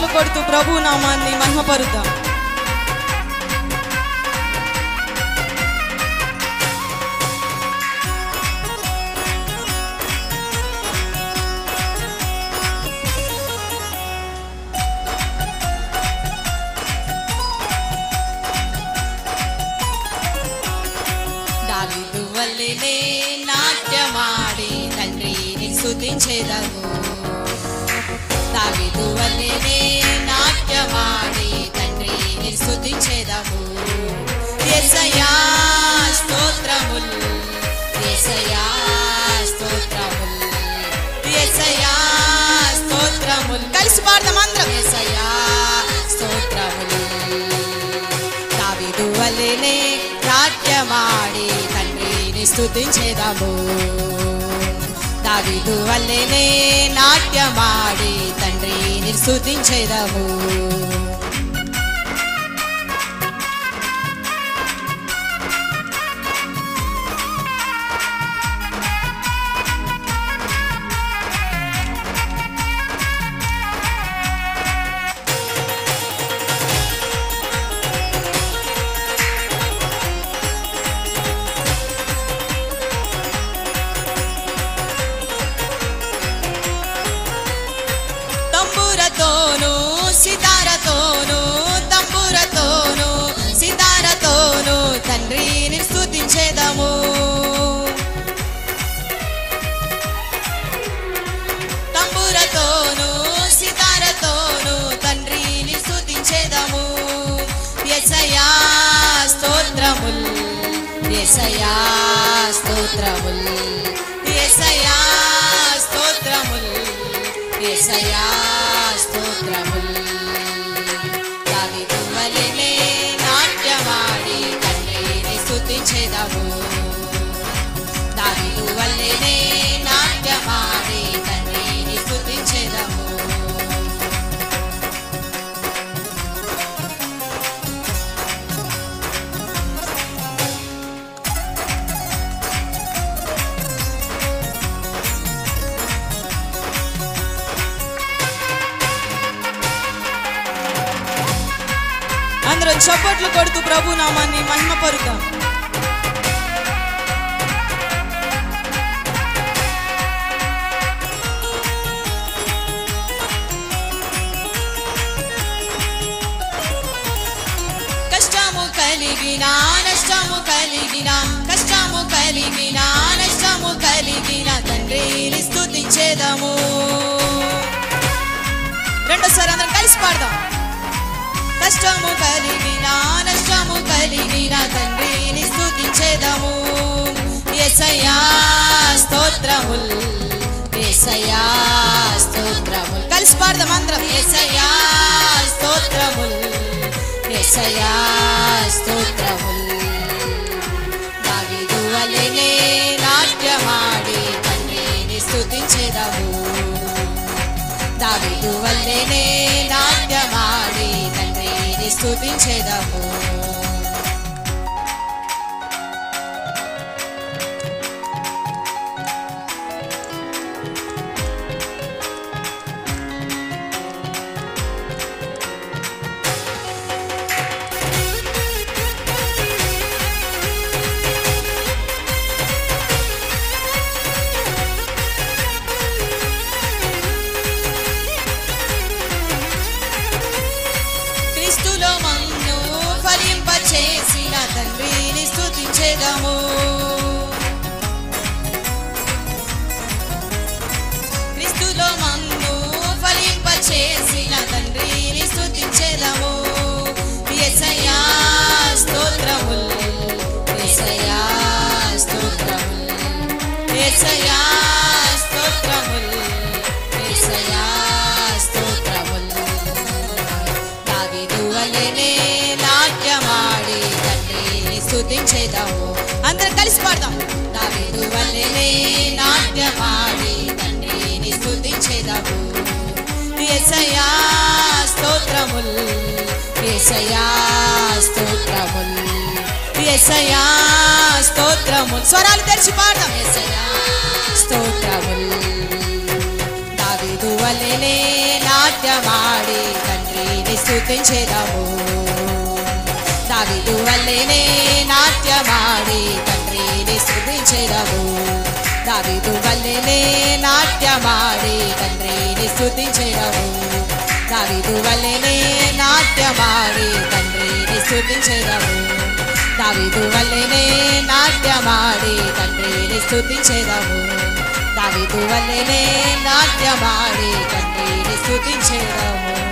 చప్పట్లు కొడుతూ ప్రభు నామాన్ని మహిమపరుద్దాం. దావీదు వల్లెనే నాట్యమాడి తండ్రిని స్తుతించెదము. దావీదు వల్లెనే నాట్యమాడి తండ్రిని స్తుతించెదము. యేసయ్యా స్తోత్రములు, యేసయ్యా స్తోత్రములు, యేసయ్యా స్తోత్రములు. కలిసి పాడదాం అందరం. యేసయ్యా స్తోత్రములు. దావీదు వల్లెనే నాట్యమాడి తండ్రిని స్తుతించెదము. దావీదు వల్లెనే నాట్యమాడి తండ్రిని స్తుతించెదము. తంబురతోను సితారతోను, తంబురతోను సితారతోను తండ్రిని స్తుతించెదము. తంబురతోను సితారతోను తండ్రిని స్తుతించెదము. యేసయ్యా స్తోత్రముల్, యేసయ్యా స్తోత్రముల్, యేసయ్యా స్తోత్రముల్, యేసయ్యా స్తోత్రముల్. దావీదు వల్లెనే నాట్యమాడి తండ్రిని స్తుతించెదము. దావీదు వల్లెనే నాట్యమాడి తండ్రిని స్తుతించెదము. అందరం చప్పట్లు కొడుతూ ప్రభు నామాన్ని మహిమపరుద్దాం. కష్టము కలిగినా నష్టము కలిగినా, కష్టము కలిగినా నష్టము కలిగిన తండ్రిని స్తుతించెదము. రెండోసారి అందరం కలిసి పాడదాం. కష్టము కలిగినా నష్టము కలిగిన తండ్రిని స్తుతించెదము. యేసయ్యా స్తోత్రముల్, యేసయ్యా స్తోత్రముల్. కలిసి పాడదాం అందరం. యేసయ్యా స్తోత్రముల్, యేసయ్యా స్తోత్రముల్. దావీదు వల్లెనే నాట్యమాడి తండ్రిని స్తుతించెదము. దావీదు వల్లెనే నాట్యమాడి తండ్రిని స్తుతించెదము. క్రీస్తులో మన్ను ఫలింపచేసిన తండ్రిని స్తుతించెదము. క్రీస్తులో మన్ను ఫలింపచేసిన తండ్రిని స్తుతించెదము. యేసయ్యా స్తోత్రముల్, యేసయ్యా స్తోత్రముల్, యేసయ్యా స్తోత్రముల్, యేసయ్యా స్తోత్రముల్. దావీదు వల్లెనే నాట్యమాడి తండ్రిని స్తుతించెదము. అందరం కలిసి పాడదాం. దావీదు వల్లెనే నాట్యమాడి తండ్రిని స్తుతించెదము. యేసయ్యా స్తోత్రముల్, యేసయ్యా స్తోత్రముల్, యేసయ్యా స్తోత్రముల్. స్వరాలు తెరిచి పాడదాం. యేసయ్యా స్తోత్రముల్. దావీదు వల్లెనే నాట్యమాడి స్తుతించెదము దావీదు వల్లెనే నాట్యమాడి తండ్రిని స్తుతించెదము దావీదు వల్లెనే నాట్యమాడి తండ్రిని స్తుతించెదము దావీదు వల్లెనే నాట్యమాడి తండ్రిని స్తుతించెదము దావీదు వల్లెనే నాట్యమాడి తండ్రిని స్తుతించెదము దావీదు వల్లెనే నాట్యమాడి తండ్రిని స్తుతించెదము